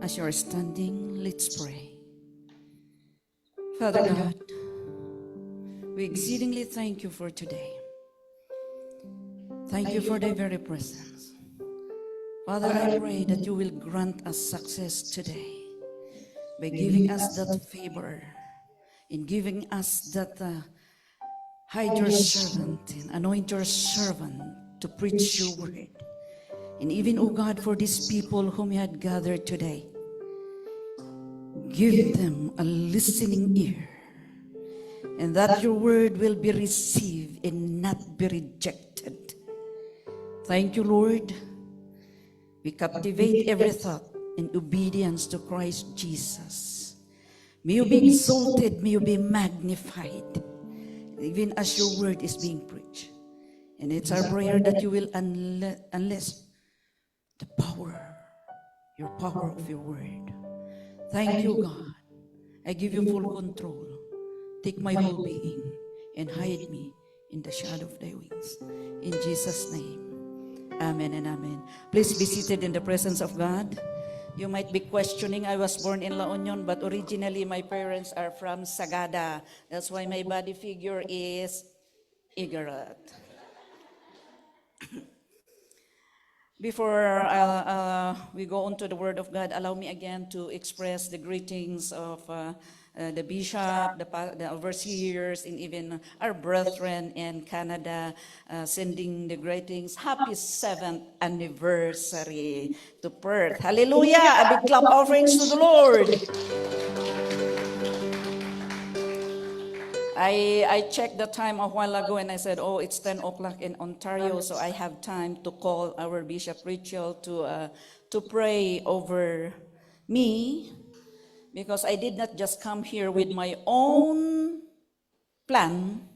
As you're standing, let's pray. Father God, we exceedingly thank you for today. Thank you for thy very presence. Father, I pray that you will grant us success today by giving us that favor, in giving us that hide your servant and anoint your servant to preach your word. And even, O God, for these people whom you had gathered today, give them a listening ear, and that your word will be received and not be rejected. Thank you, Lord. We captivate every thought in obedience to Christ Jesus. May you be exalted, may you be magnified, even as your word is being preached. And it's our prayer that you will unleash the power, your power of your word. Thank you, God. I give you full control. Take my whole being and hide me in the shadow of thy wings. In Jesus' name, amen and amen. Please be seated in the presence of God. You might be questioning, I was born in La Union, but originally my parents are from Sagada. That's why my body figure is Igorot. Before we go on to the Word of God, allow me again to express the greetings of the bishop, the overseers, and even our brethren in Canada, sending the greetings. Happy 7th anniversary to Perth. Hallelujah! A big clap offerings to the Lord. I checked the time a while ago and I said, oh, it's 10 o'clock in Ontario, so I have time to call our Bishop Rachel to pray over me, because I did not just come here with my own plan,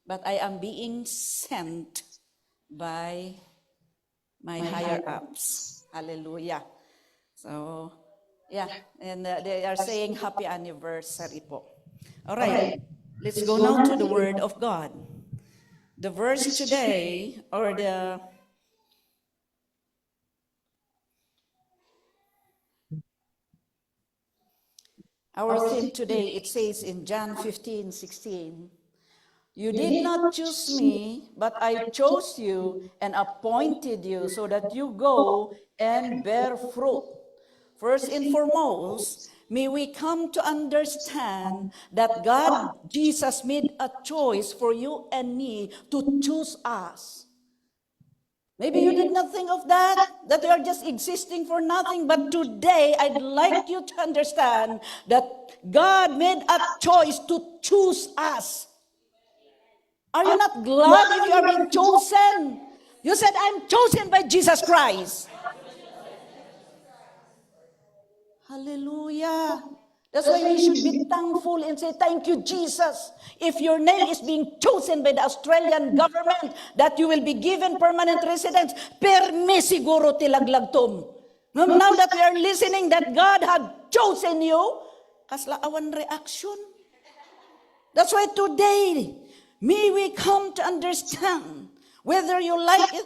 but I am being sent by my higher ups. Hallelujah. So, yeah, and they are saying happy anniversary po. All right. Let's go now to the Word of God. The verse today, or our theme today, it says in John 15:16, you did not choose me, but I chose you and appointed you so that you go and bear fruit. First and foremost, may we come to understand that God, Jesus, made a choice for you and me to choose us. Maybe you did not think of that you are just existing for nothing, but today I'd like you to understand that God made a choice to choose us. Are you not glad if you are being chosen? You said, I'm chosen by Jesus Christ. Hallelujah. That's why we should be thankful and say, thank you, Jesus. If your name is being chosen by the Australian government, that you will be given permanent residence, permi siguro tilaglagtom. Now that we are listening that God had chosen you, kasla awan reaction. That's why today, may we come to understand, whether you like it,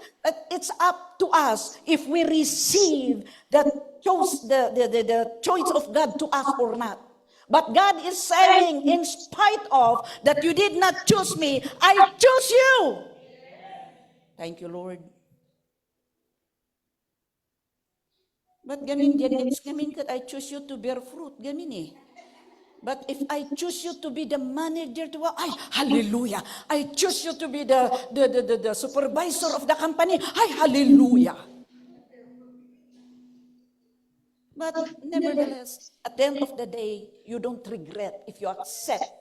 it's up to us if we receive the choice of God to us or not. But God is saying, in spite of that you did not choose me, I choose you. Thank you, Lord. But gamin it's gamin that I choose you to bear fruit. Gamin eh. But if I choose you to be the manager, hallelujah. I choose you to be the supervisor of the company, hallelujah. But nevertheless, at the end of the day, you don't regret if you accept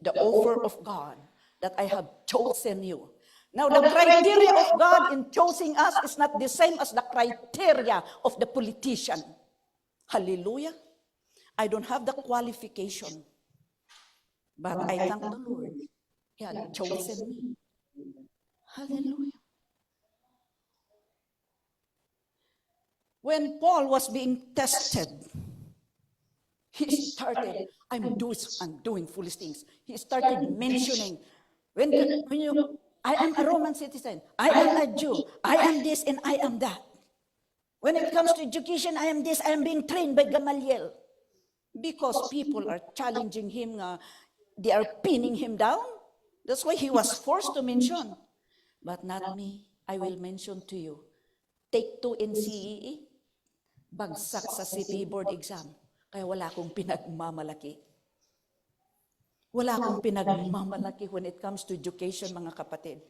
the offer of God that I have chosen you. Now, the criteria of God in choosing us is not the same as the criteria of the politician. Hallelujah. I don't have the qualification, but I thank the Lord. He had chosen me. Hallelujah. When Paul was being tested, he started, I'm doing foolish things. He started mentioning, when you, I am a Roman citizen, I am a Jew, I am this and I am that. When it comes to education, I am this, I am being trained by Gamaliel. Because people are challenging him, they are pinning him down. That's why he was forced to mention. But not me. I will mention to you. Take 2 in CEE, bagsak sa CPE board exam. Kaya wala akong pinagmamalaki. Wala akong pinagmamalaki when it comes to education, mga kapatid.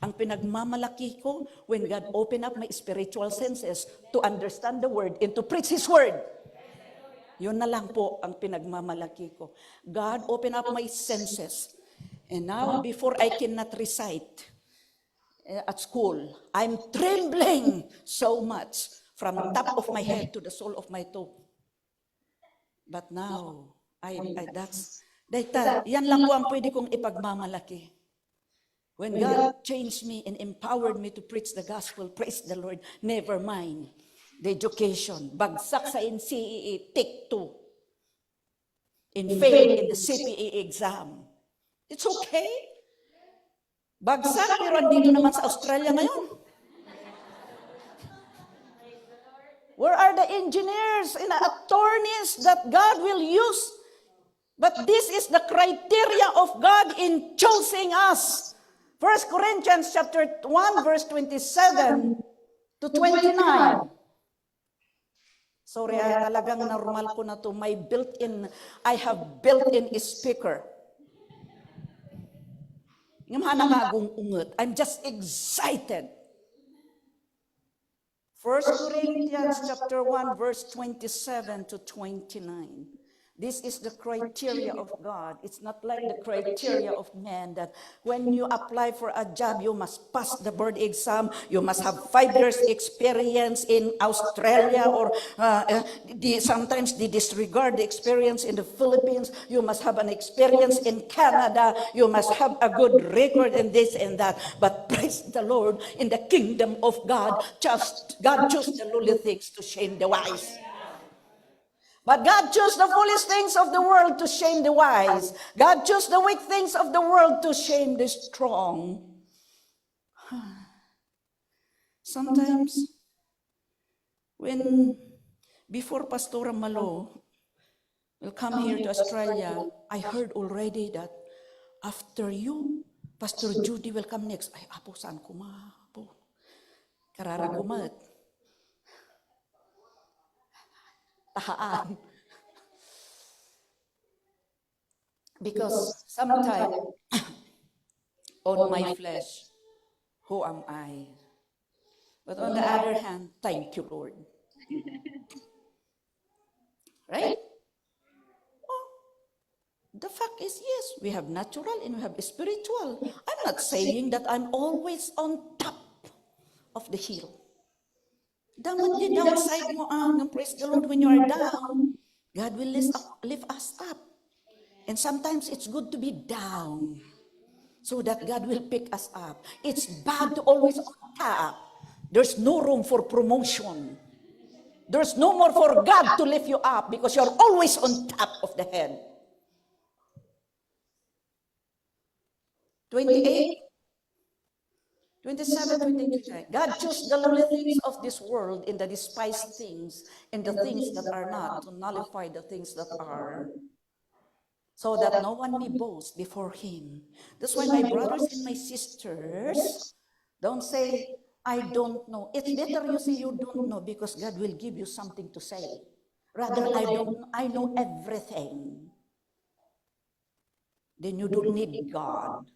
Ang pinagmamalaki ko, when God opened up my spiritual senses to understand the Word and to preach His Word. Yun na lang po ang pinagmamalaki ko. God opened up my senses. And now, before I cannot recite at school, I'm trembling so much from the top of my head to the sole of my toe. But now, yan lang po ang pwede kong ipagmamalaki. When God changed me and empowered me to preach the gospel, praise the Lord, never mind the education. Bagsak sa NCEE, take 2. And fail in the CPE exam. It's okay. Bagsak, pero andito naman sa Australia ngayon. Where are the engineers and the attorneys that God will use? But this is the criteria of God in choosing us. 1 Corinthians chapter 1, verse 27 to 29. Sorry, talagang normal ko na to. I have built-in speaker. I'm just excited. 1 Corinthians chapter 1, verse 27 to 29. This is the criteria of God. It's not like the criteria of man that when you apply for a job, you must pass the board exam, you must have 5 years experience in Australia, or sometimes they disregard the experience in the Philippines. You must have an experience in Canada. You must have a good record in this and that. But praise the Lord, in the kingdom of God, God chose the lowly things to shame the wise. But God chose the foolish things of the world to shame the wise. God chose the weak things of the world to shame the strong. Sometimes, before Pastor Malo will come here to Australia, I heard already that after you, Pastor Judy will come next. Ay, apo, saan ko apo? Kararagumat. Tahaan. Because sometimes, on my flesh, who am I? But on the other hand, thank you, Lord. Right? Oh, the fact is, yes, we have natural and we have spiritual. I'm not saying that I'm always on top of the hill. Dapat the downside mo praise the Lord, when you are down, God will lift us up. And sometimes it's good to be down so that God will pick us up. It's bad to always on top. There's no room for promotion. There's no more for God to lift you up because you're always on top of the head. 28. 27, 29. God chose the lowly things of this world and the despised things and the things that are not to nullify the things that are, so that no one may boast before Him. That's why my brothers and my sisters, don't say, I don't know. It's better you say you don't know, because God will give you something to say. Rather, I know everything. Then you don't need God.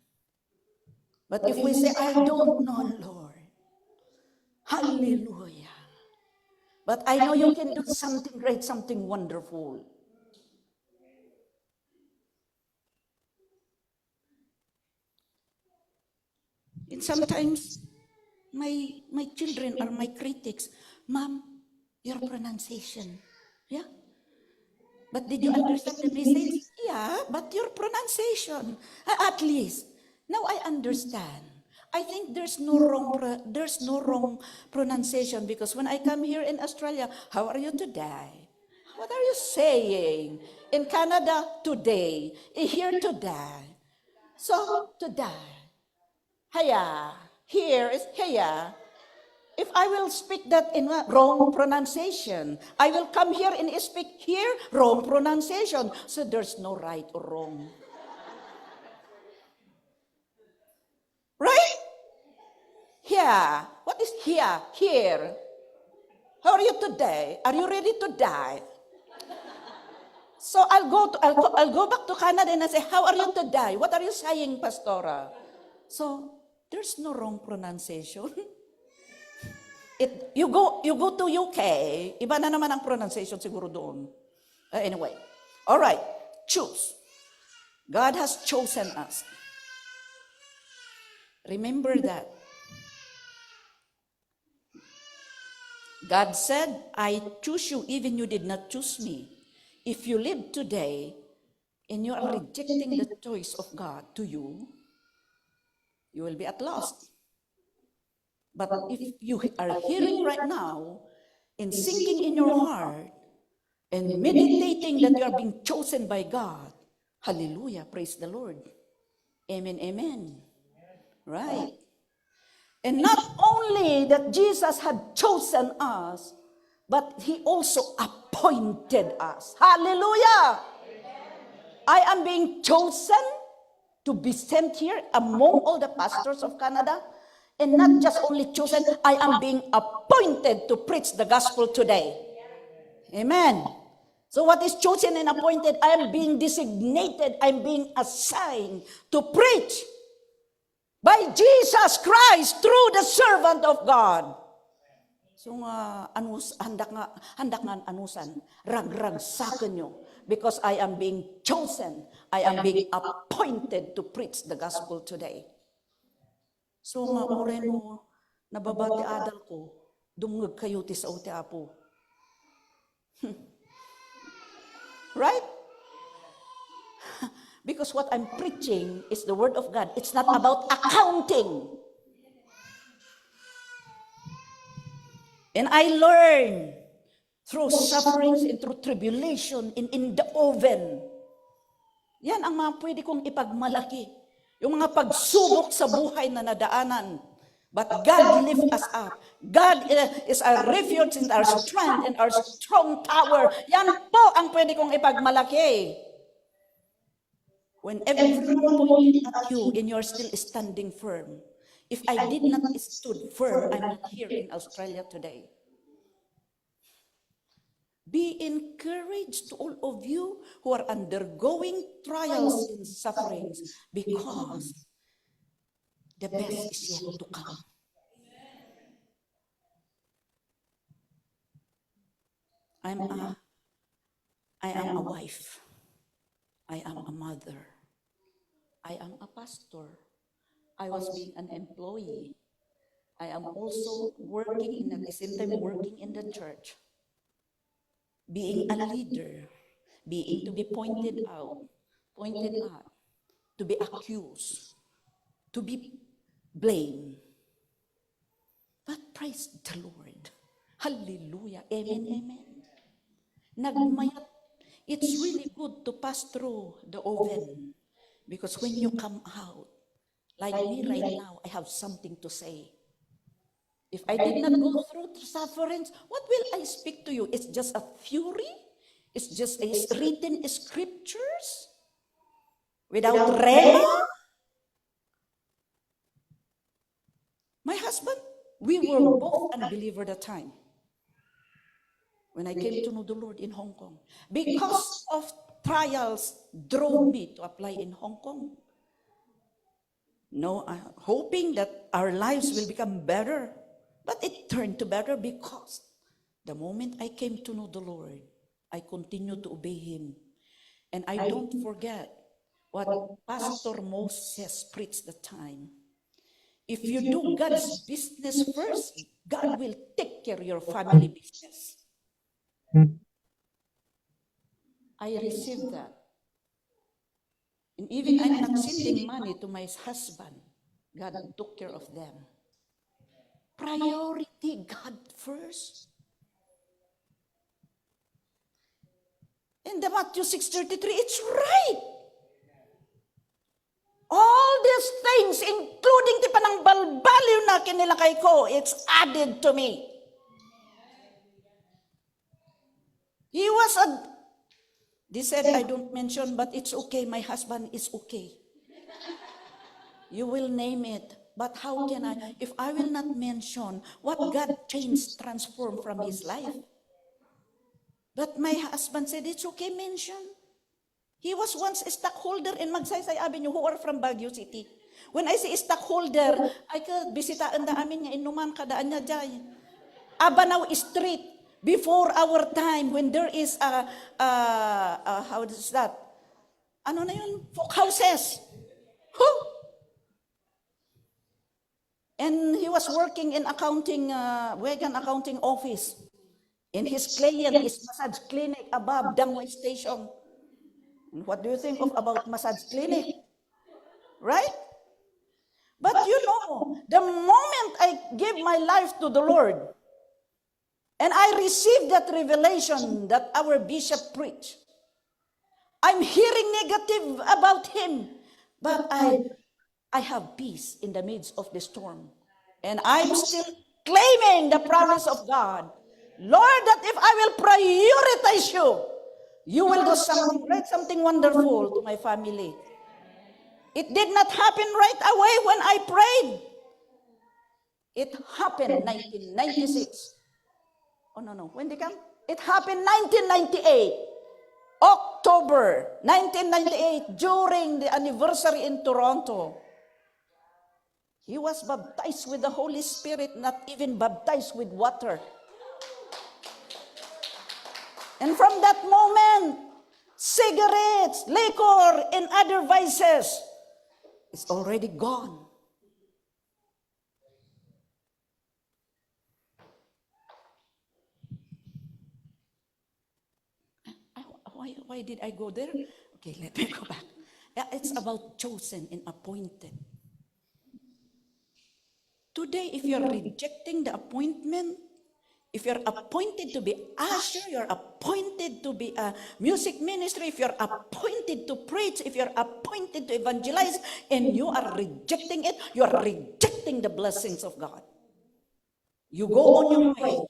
But if we say, I don't know, Lord, hallelujah. But I know you can do something great, something wonderful. And sometimes, my children are my critics. Mom, your pronunciation. Yeah? But did you understand the message? Yeah, but your pronunciation. At least. Now I understand. I think there's no wrong pronunciation, because when I come here in Australia, how are you today? What are you saying? In Canada, today. Here, today. So, today. Hiya. Here is hiya. If I will speak that in wrong pronunciation, I will come here and speak here wrong pronunciation. So there's no right or wrong. Right? Here. What is here? Here. How are you today? Are you ready to die? So I'll go back to Canada and I say, how are you today? What are you saying, Pastora? So there's no wrong pronunciation. You go to UK, iba na naman ang pronunciation siguro doon. Anyway, all right, choose. God has chosen us. Remember that. God said, I choose you even you did not choose me. If you live today and you are rejecting the choice of God to you, you will be at loss. But if you are hearing right now and sinking in your heart and meditating that you are being chosen by God, hallelujah, praise the Lord. Amen, amen. Right. And not only that Jesus had chosen us, but He also appointed us. Hallelujah. I am being chosen to be sent here among all the pastors of Canada. And not just only chosen, I am being appointed to preach the gospel today. Amen. So what is chosen and appointed? I am being designated, I'm being assigned to preach by Jesus Christ through the servant of God. So handak nga anusan, ragragsakan nyo, because I am being chosen, I am being appointed to preach the gospel today. So nga oreno, nababati adal ko, dumngag kayo ti sa uti apo. Right? Because what I'm preaching is the word of God. It's not about accounting. And I learn through sufferings and through tribulation in the oven. Yan ang mga pwede kong ipagmalaki. Yung mga pagsubok sa buhay na nadaanan. But God lift us up. God is our refuge and our strength and our strong tower. Yan po ang pwede kong ipagmalaki. When everyone pointed at you and you're still standing firm. If I did not stood firm, I'm not here in Australia today. Be encouraged to all of you who are undergoing trials and sufferings, because the best is yet to come. I am a wife. I am a mother. I am a pastor. I was being an employee. I am also working at the same time working in the church. Being a leader, being to be pointed out, to be accused, to be blamed. But praise the Lord. Hallelujah. Amen, amen. Nagmayat. It's really good to pass through the oven, because when you come out, like me right now, I have something to say. If I did not go through sufferings, what will I speak to you? It's just a theory? It's just a written scriptures? Without rema? My husband, we were both unbelievers at the time. When I came to know the Lord in Hong Kong. Because of trials drove me to apply in Hong Kong. No, hoping that our lives will become better. But it turned to better because the moment I came to know the Lord, I continued to obey Him. And I don't forget what Pastor Moses preached the time. If you do God's business first, God will take care of your family business. I received that. And even I'm not sending money to my husband, God took care of them. Priority, God first. In the Matthew 6:33, it's right. All these things, including the ang balbaliw na kinilakay ko, it's added to me. They said, I don't mention, but it's okay. My husband is okay. You will name it. But how can I? If I will not mention what God changed, transformed from his life. But my husband said, it's okay, mention. He was once a stockholder in Magsaysay Avenue who are from Baguio City. When I say stockholder, ay ka bisitaan da amin nga inuman kadaan niya dyan. Abanaw Street, before our time, when there is how is that? Ano na yun? Folk houses. Huh? And he was working in accounting, Wagan accounting office. And his client is massage clinic above Dangway Station. And what do you think about massage clinic? Right? But you know, the moment I give my life to the Lord, and I received that revelation that our bishop preached, I'm hearing negative about him, but I have peace in the midst of the storm. And I'm still claiming the promise of God. Lord, that if I will prioritize you, you will do something great, something wonderful to my family. It did not happen right away when I prayed. It happened 1996. Oh, no. When did it come? It happened 1998. October 1998, during the anniversary in Toronto. He was baptized with the Holy Spirit, not even baptized with water. And from that moment, cigarettes, liquor, and other vices is already gone. Why did I go there? Okay, let me go back. It's about chosen and appointed. Today, if you're rejecting the appointment, if you're appointed to be usher, you're appointed to be a music ministry, if you're appointed to preach, if you're appointed to evangelize, and you are rejecting it, you are rejecting the blessings of God. You go on your way.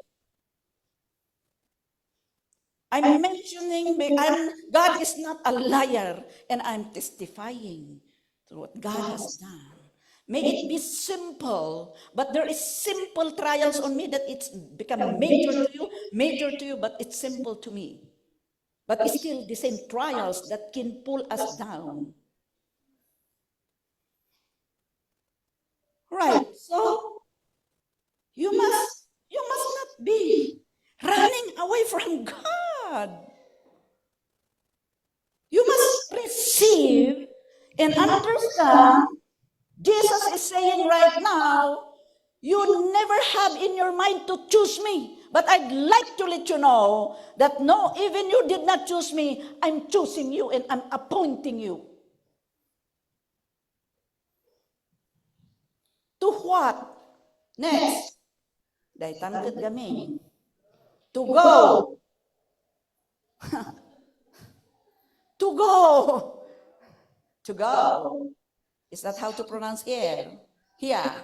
I'm mentioning, God is not a liar, and I'm testifying to what God has done. May it be simple, but there is simple trials on me that it's become major to you, but it's simple to me. But it's still the same trials that can pull us down. Right, so you must not be running away from God. You must receive and understand. Jesus is saying right now, you never have in your mind to choose me. But I'd like to let you know that no, even you did not choose me, I'm choosing you and I'm appointing you. To what? Next. Dahil tangkad kami. To go. To go. To go. Is that how to pronounce here? Here.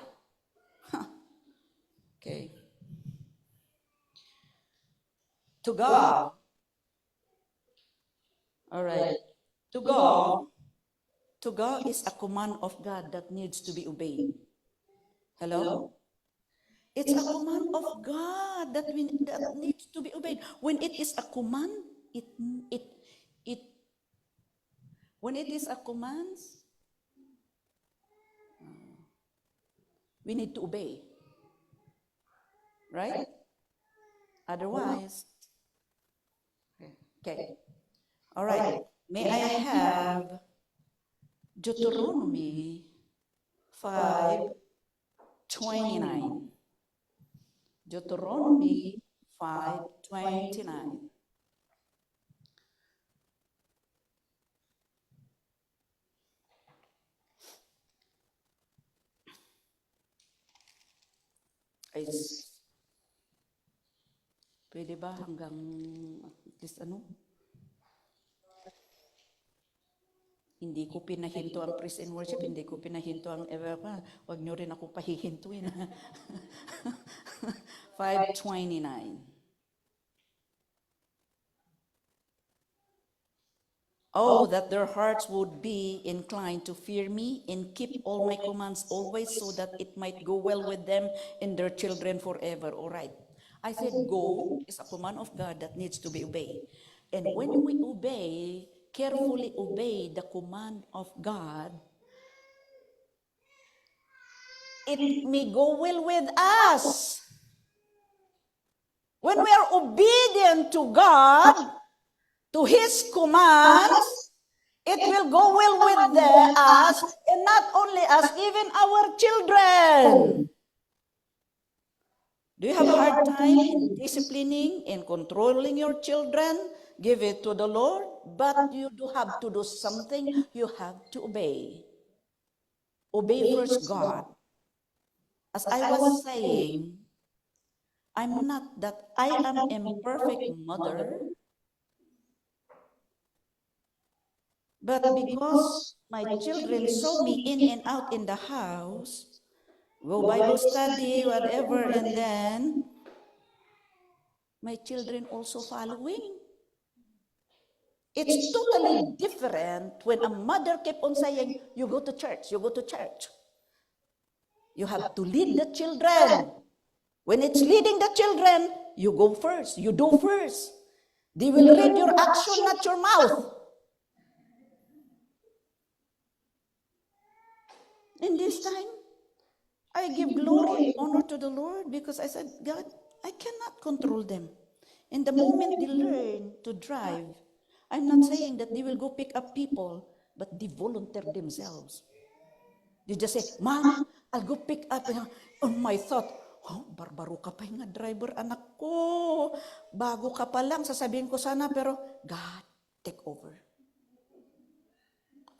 Okay. To go. All right. To go. To go is a command of God that needs to be obeyed. Hello? It's a command of God that needs to be obeyed. When it is a command, when it is a command, we need to obey. Right? Otherwise, okay. All right. May I have Deuteronomy 5:29. Deuteronomy 5:29. Pwede ba hanggang at least ano? Hindi ko pinahinto ang praise and worship, hindi ko pinahinto ang wag nyo rin ako pahihintuin. 5:29. Oh, that their hearts would be inclined to fear me and keep all my commands always, so that it might go well with them and their children forever. All right. I said go is a command of God that needs to be obeyed. And when we obey, carefully obey the command of God, it may go well with us. When we are obedient to God, to His commands, it will go well with us, and not only us, even our children. Do you have a hard time in disciplining and controlling your children? Give it to the Lord, but you do have to do something. You have to obey. Obey first God. As I was saying, I'm not that I am imperfect mother, but because my children saw me in and out in the house, go Bible study, whatever, and then my children also following. It's totally different when a mother kept on saying, you go to church, you go to church. You have to lead the children. When it's leading the children, you go first, you do first. They will read your action, not your mouth. In this time, I give glory and honor to the Lord because I said, God, I cannot control them. And the moment they learn to drive, I'm not saying that they will go pick up people, but they volunteer themselves. They just say, Mom, I'll go pick up. On my thought, oh, barbaro ka pa nga driver, anak ko. Bago ka pa lang, sasabihin ko sana, pero God, take over.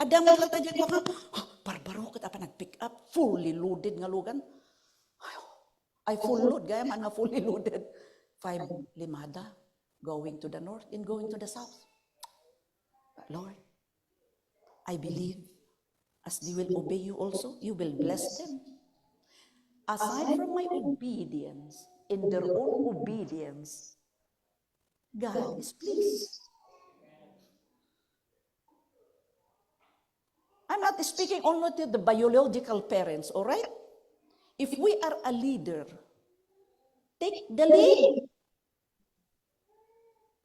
Adam lang tayo dyan ka, barbaro ka pa nag-pick up, fully loaded nga lugan. I full load, gaya man nga fully loaded. 5 limada, going to the north and going to the south. But Lord, I believe as they will obey you also, you will bless them. Aside from my obedience, in their own obedience, God is pleased. I'm not speaking only to the biological parents, all right? If we are a leader, take the lead.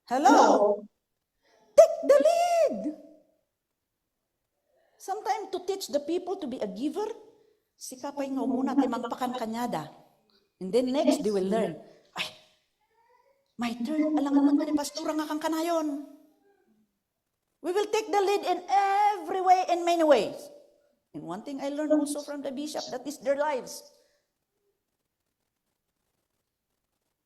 Hello? Take the lead. Sometimes to teach the people to be a giver, sikapay nga muna tayo magpakan kanyada. And then next, they will learn. Ay, my turn, alangan man ni pastora nga kang kanayon. We will take the lead in every way, in many ways. And one thing I learned also from the bishop, that is their lives.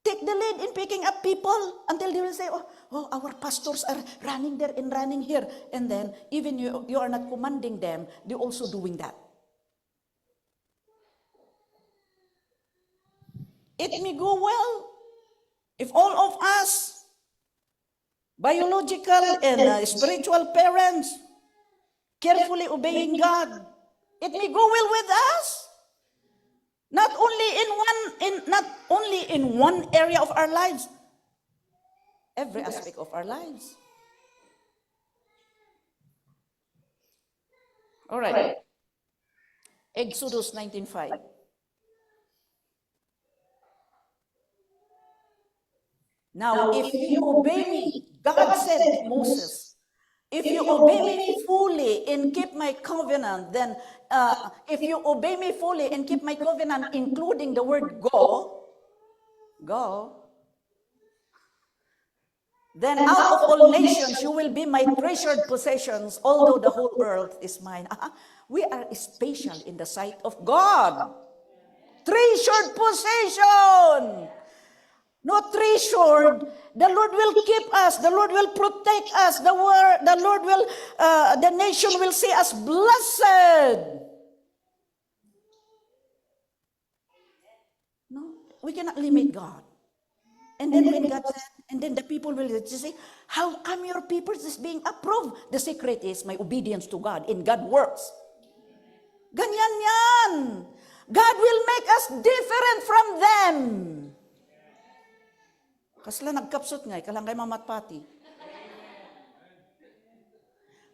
Take the lead in picking up people until they will say, oh, our pastors are running there and running here. And then, even you are not commanding them, they're also doing that. It may go well if all of us, biological and spiritual parents, carefully obeying God, it may go well with us. Not only in one area of our lives, every aspect of our lives. All right. Exodus 19:5. Now, if you obey me, God said to Moses, if you obey me fully and keep my covenant, then if you obey me fully and keep my covenant, including the word go, then out of all nations you will be my treasured possessions, although the whole earth is mine. We are special in the sight of God. Treasured possession. Not treasured. The Lord will keep us. The Lord will protect us. The Lord will, the nation will see us blessed. No, we cannot limit God. And then when God said, and then the people people will say, how come your papers is being approved? The secret is my obedience to God in God works. Ganyan yan. God will make us different from them. Kasla nagkapsot nga, kalang kay mamatpati.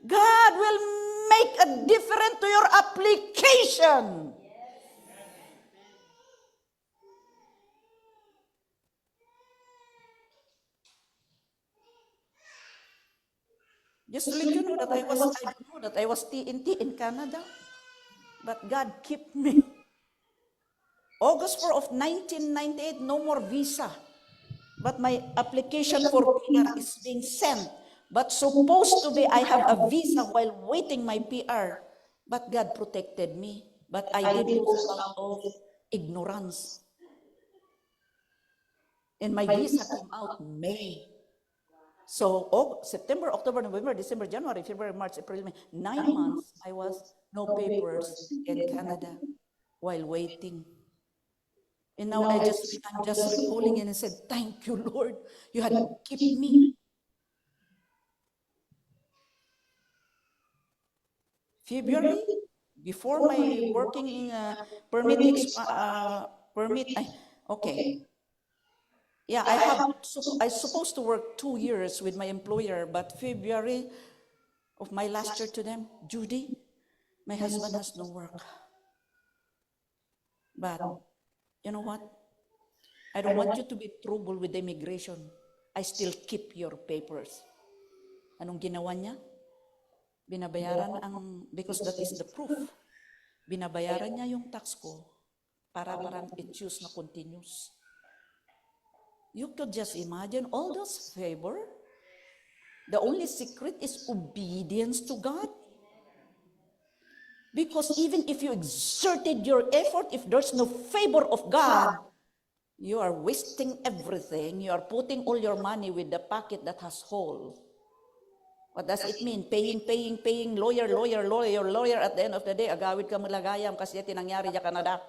God will make a difference to your application. Just to let you know that I don't know that I was TNT in Canada. But God kept me. August 4 of 1998, no more visa. But my application for PR is being sent. But supposed to be, I have a visa while waiting my PR. But God protected me. But I did lose out of ignorance. And my visa came out May. So September, October, November, December, January, February, March, April, May, 9 months I was no papers in Canada while waiting. And now I'm just recalling and I said, thank you, Lord. You had kept me. February, before my working permit, okay. Yeah, I supposed to work 2 years with my employer, but February of my last year to them, Judy, my husband has no work. But you know what? I don't want you to be trouble with immigration. I still keep your papers. Anong ginawa niya? Binabayaran because that is the proof. Binabayaran niya yung tax ko para parang it-use na continuous. You could just imagine all those favor. The only secret is obedience to God. Because even if you exerted your effort, if there's no favor of God, you are wasting everything. You are putting all your money with the pocket that has hole. What does it mean? Paying, lawyer. At the end of the day, agawid ka malagayam kasi tinangyari sa Canada.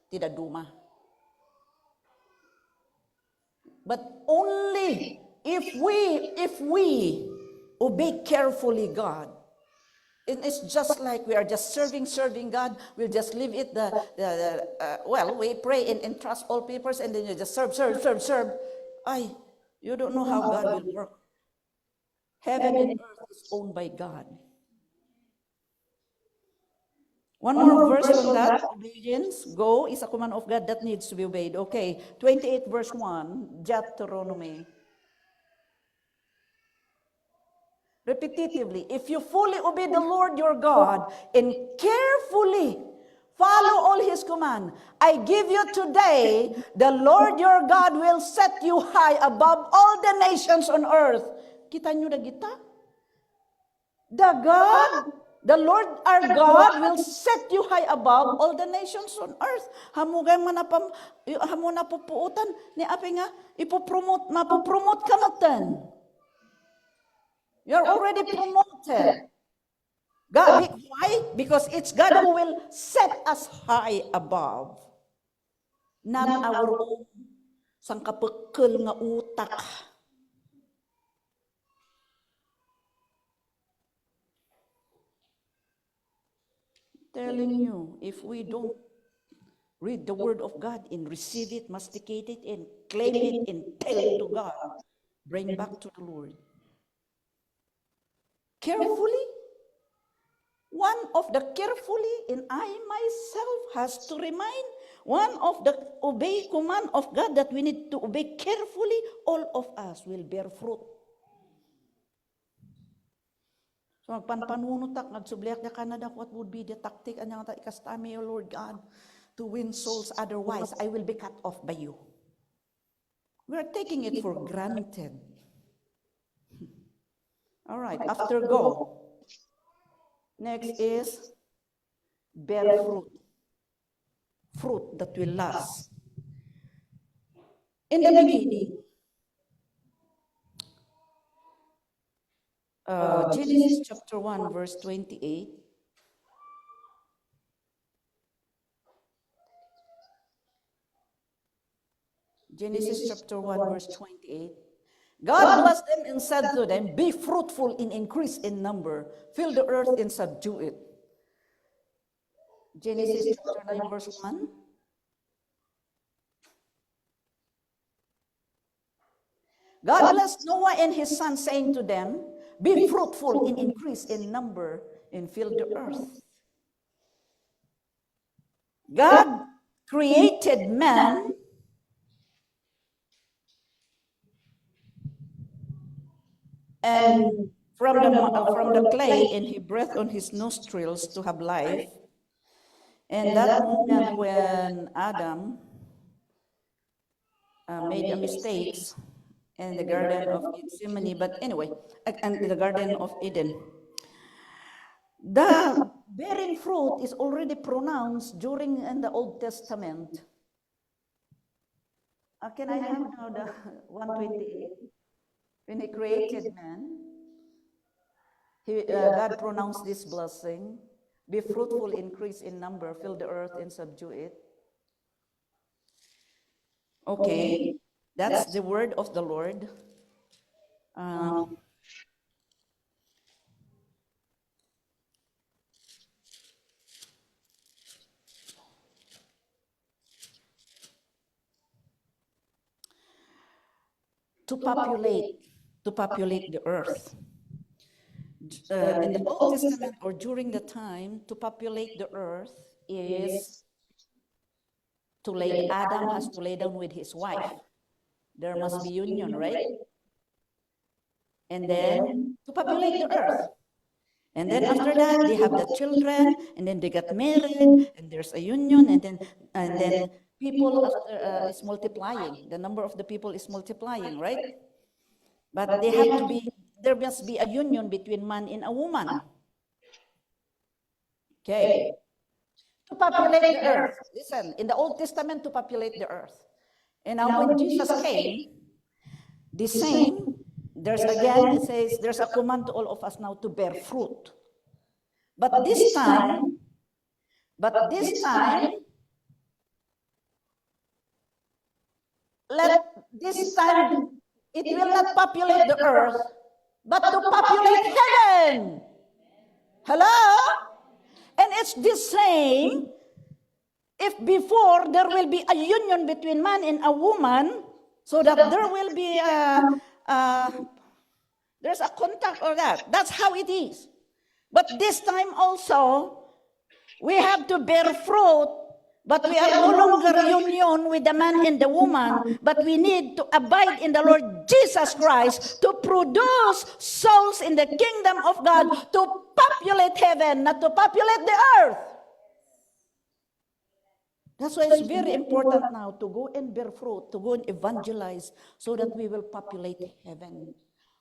Tida duma. But only if we obey carefully God. And it's just like we are just serving God. We'll just leave it we pray and trust all papers and then you just serve. You don't know how God will work. Heaven and earth is owned by God. One more verse on that. Obedience, go, is a command of God that needs to be obeyed. Okay, 28 verse 1, Deuteronomy. Repetitively, if you fully obey the Lord your God and carefully follow all His command, I give you today, the Lord your God will set you high above all the nations on earth. Kita nyo na kita? The Lord our God will set you high above all the nations on earth. Hamugay hamo na pupuutan ni api nga mapopromote ka matan. You're already promoted. God, why? Because it's God who will set us high above. Not our own sangkapekul nga utak. Telling you, if we don't read the word of God and receive it, masticate it, and claim it, and tell it to God, bring back to the Lord. Carefully, one of the carefully, and I myself has to remind, one of the obey command of God that we need to obey carefully, all of us will bear fruit. So magpanpanunutak, nagsubliak na Canada, what would be the tactic? Anyang ikastami, O Lord God, to win souls, otherwise I will be cut off by you. We are taking it for granted. All right, after go. Next is bear fruit. Fruit that will last. In the beginning, Genesis chapter 1, verse 28. Genesis chapter 1, verse 28. God blessed them and said to them, be fruitful and increase in number, fill the earth and subdue it. Genesis chapter 9, verse 1. God blessed Noah and his sons, saying to them, be fruitful and increase in number and fill the earth. God created man and from the clay, and he breathed on his nostrils to have life. And that moment when Adam made a mistakes in the Garden of Gethsemane, but anyway, and the Garden of Eden, the bearing fruit is already pronounced during in the Old Testament. Can I have now the 128? When he created man, God pronounced this blessing, be fruitful, increase in number, fill the earth and subdue it. Okay, that's the word of the Lord. To populate the earth. In the Old Testament or during the time, to populate the earth is Adam has to lay down with his wife. There must be union, right? And then to populate the earth. And then after that, they have the children, and then they get married, and there's a union, and then people after, is multiplying. The number of the people is multiplying, right? But there must be a union between man and a woman. Okay. To populate the earth. Listen, in the Old Testament, to populate the earth. And now when Jesus came, the same, it says, there's a command to all of us now to bear fruit. But this time, it will not populate the earth, but to populate heaven. Hello? And it's the same. If before there will be a union between man and a woman, so that there will be there's a contact or that. That's how it is. But this time also, we have to bear fruit, but we are no longer union with the man and the woman, but we need to abide in the Lord Jesus Christ to produce souls in the kingdom of God, to populate heaven, not to populate the earth. That's why it's very important now to go and bear fruit, to go and evangelize, so that we will populate heaven.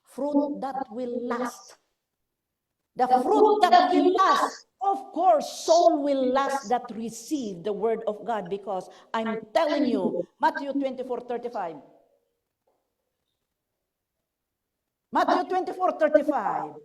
Fruit that will last. The fruit that will last. Of course, soul will last that receive the word of God, because I'm telling you, Matthew 24:35. Matthew 24:35.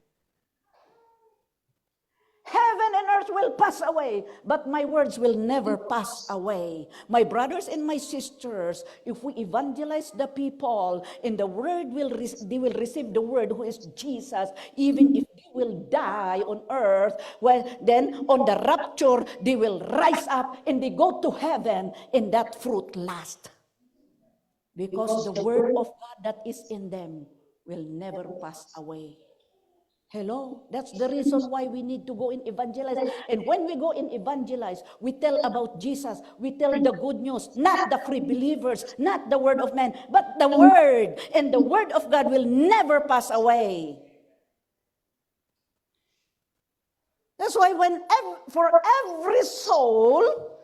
Heaven and earth will pass away, but my words will never pass away. My brothers and my sisters, if we evangelize the people, and the word they will receive the word, who is Jesus, even if they will die on earth, well, then on the rapture, they will rise up and they go to heaven, and that fruit lasts. Because the word of God that is in them will never pass away. Hello? That's the reason why we need to go and evangelize. And when we go and evangelize, we tell about Jesus. We tell the good news, not the free believers, not the word of man, but the word. And the word of God will never pass away. That's why for every soul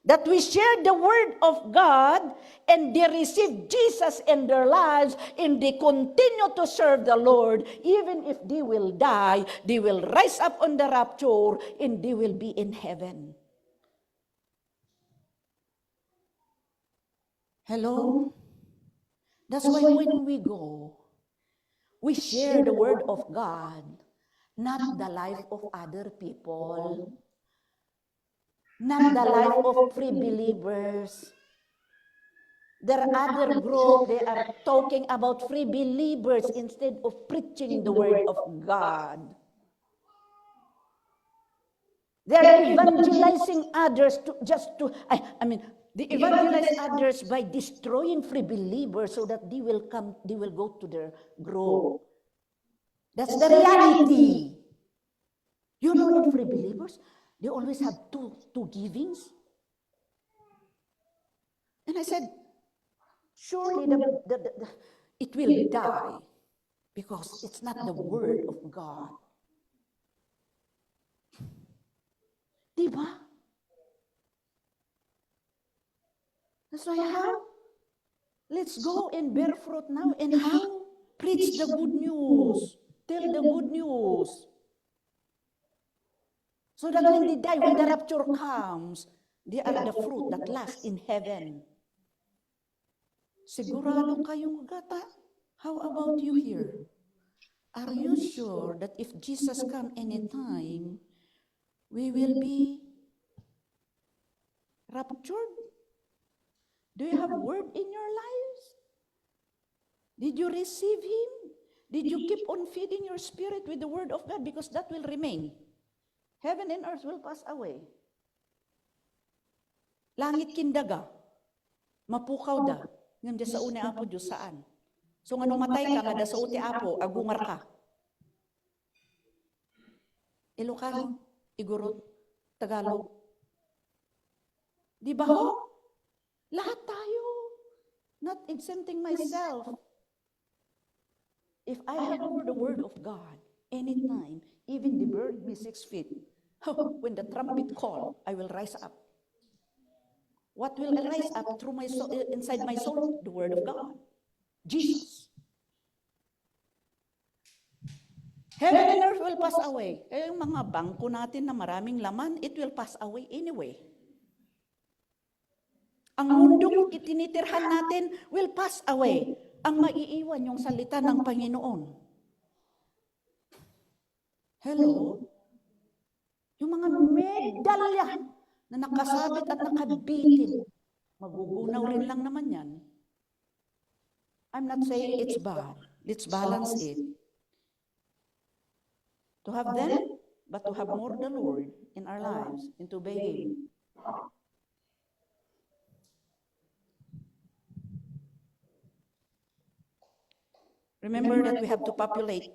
that we share the word of God, and they receive Jesus in their lives, and they continue to serve the Lord, even if they will die, they will rise up on the rapture, and they will be in heaven. Hello? That's why when we go, we share the word of God, not the life of other people, not the life of free believers. There are other group, they are talking about free believers instead of preaching the word of God. They're evangelizing others they evangelize others by destroying free believers so that they will go to their group. That's the reality. You know, in free believers, they always have two givings. And I said, surely it will die because it's not the word of God. Diba? That's why how? Let's go and bear fruit now. And how? Preach the good news. Tell the good news. So that when they die, when the rapture comes, they are the fruit that lasts in heaven. Sigurado kayong gata? How about you here? Are you sure that if Jesus comes anytime, we will be raptured? Do you have word in your lives? Did you receive Him? Did you keep on feeding your spirit with the word of God? Because that will remain. Heaven and earth will pass away. Langit kindaga, mapukaw da, ngam da sa una apo Diyos saan. So nga matay ka, nga da sa uti apo, agungar ka. Ilocano, Igorot, Tagalog. Di ba ho? Lahat tayo. Not exempting myself. If I have heard the word of God, anytime, even the bird be 6 feet, when the trumpet call, I will rise up. What will I rise up through my soul, inside my soul? The word of God. Jesus. Heaven and earth will pass away. Kaya yung mga bangko natin na maraming laman, it will pass away anyway. Ang mundong itinitirhan natin will pass away. Ang maiiwan yung salita ng Panginoon. Hello? Yung mga medalya na nakasabit at nakabitin, magugunaw rin lang naman yan. I'm not saying it's bad. Let's balance it. To have them, but to have more the Lord in our lives and to obey Him. Remember that we have to populate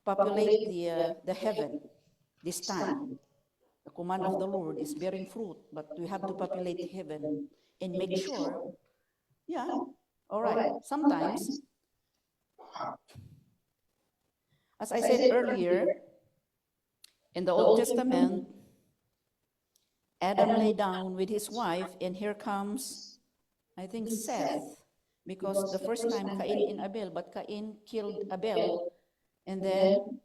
the heaven this time. The command of the Lord is bearing fruit, but we have to populate heaven and make sure, all right, sometimes, as I said earlier, in the Old Testament, Adam lay down with his wife, and here comes, I think, Seth. Because the first time Cain and Abel, but Cain killed Abel, and then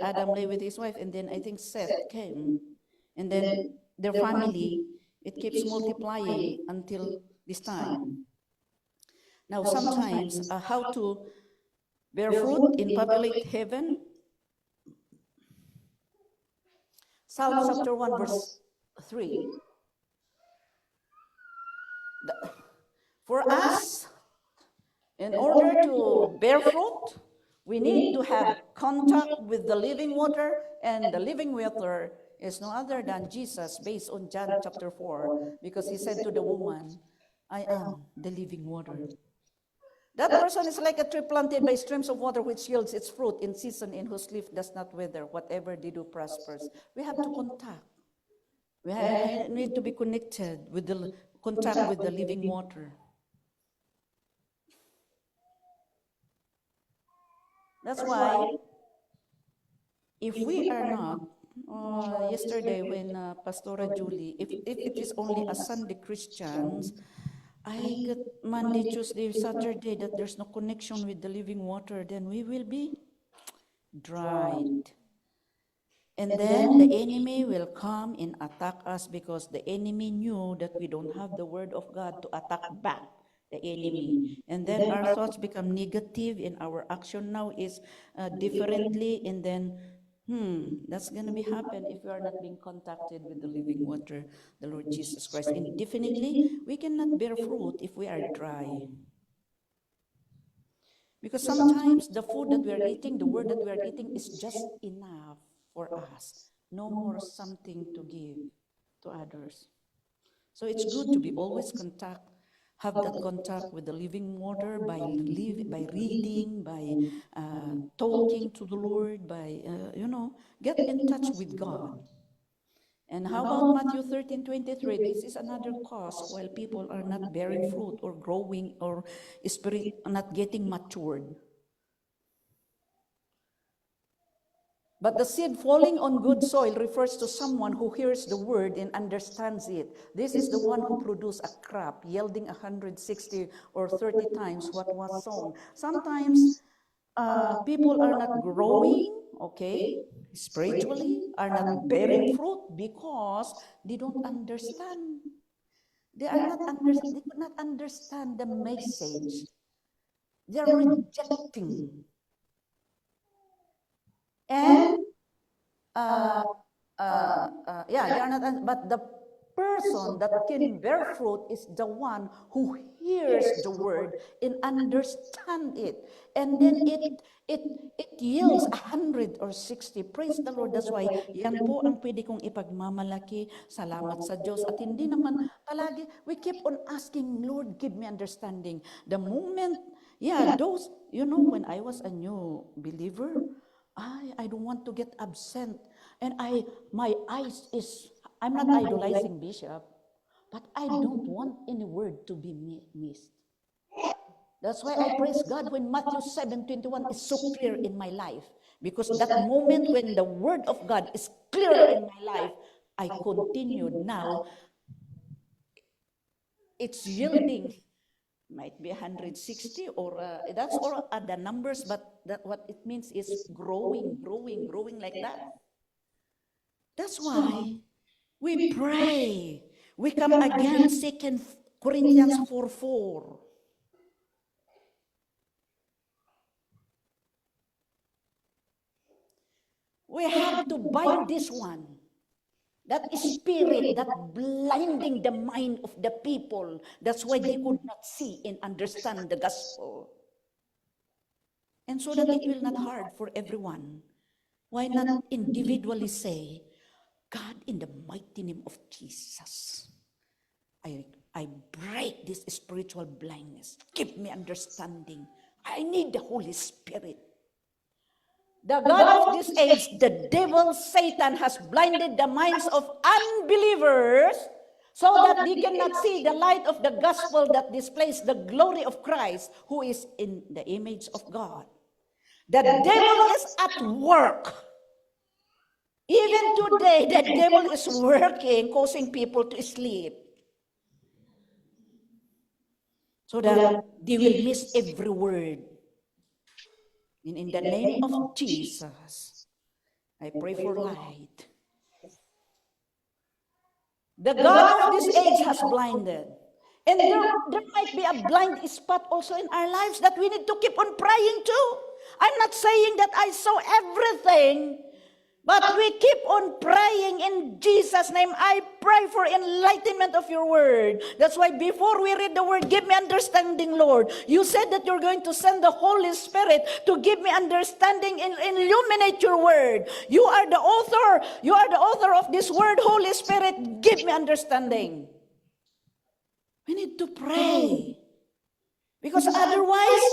Adam lay with his wife, and then I think Seth came, and then their family, it keeps multiplying until this time. Now sometimes how to bear fruit in populate heaven. Psalm chapter 1 verse 3. For us, in order to bear fruit, we need to have contact with the living water, and the living water is no other than Jesus, based on John chapter 4, because He said to the woman, I am the living water. That person is like a tree planted by streams of water, which yields its fruit in season, in whose leaf does not wither. Whatever they do prospers. We have to contact. We need to be connected with the contact with the living water. That's why, if we are not, yesterday when Pastora Julie, if it is only a Sunday Christians, I get Monday, Tuesday, Saturday that there's no connection with the living water, then we will be dried. And then the enemy will come and attack us, because the enemy knew that we don't have the word of God to attack back the enemy. And then our thoughts become negative, and our action now is differently, and then That's going to be happen if we are not being contacted with the living water, the Lord Jesus Christ. And definitely, we cannot bear fruit if we are dry. Because sometimes the food that we are eating, the word that we are eating is just enough for us. No more something to give to others. So it's good to be always have that contact with the living water by reading, by talking to the Lord, by, get in touch with God. And how about Matthew 13:23? This is another cause while people are not bearing fruit or growing or not getting matured. But the seed falling on good soil refers to someone who hears the word and understands it. This is the one who produces a crop yielding 160 or 30 times what was sown. Sometimes people are not growing, spiritually, are not bearing fruit because they don't understand. They could not understand the message. They are rejecting. And they are not, but the person that can bear fruit is the one who hears the word and understand it. And then it yields 100 or 60. Praise the Lord. That's why yan po ang pwede kong ipagmamalaki. Salamat sa Diyos. At hindi naman palagi, we keep on asking, Lord, give me understanding. The moment, those, when I was a new believer, I don't want to get absent. And my eyes is, I'm not idolizing Bishop, but I don't want any word to be missed. That's why I praise God when Matthew 7:21 is so clear in my life. Because that moment when the word of God is clear in my life, I continued. Now, it's yielding. Might be 160 or that's all the numbers, but what it means is growing like that. That's why we pray. We come again, 2 Corinthians 4:4. We have to bind this one. That spirit that blinding the mind of the people. That's why they could not see and understand the gospel. And so that it will not hard for everyone. Why not individually say, God, in the mighty name of Jesus, I break this spiritual blindness. Give me understanding. I need the Holy Spirit. The God of this age, the devil, Satan, has blinded the minds of unbelievers so that they cannot see the light of the gospel that displays the glory of Christ, who is in the image of God. The devil is at work. Even today, the devil is working, causing people to sleep. So that they will miss every word. And in the name of Jesus, I pray for light. The God of this age has blinded. And there might be a blind spot also in our lives that we need to keep on praying too. I'm not saying that I saw everything, but we keep on praying in Jesus' name. I pray for enlightenment of your word. That's why before we read the word, give me understanding, Lord. You said that you're going to send the Holy Spirit to give me understanding and illuminate your word. You are the author. You are the author of this word, Holy Spirit. Give me understanding. We need to pray. Because otherwise,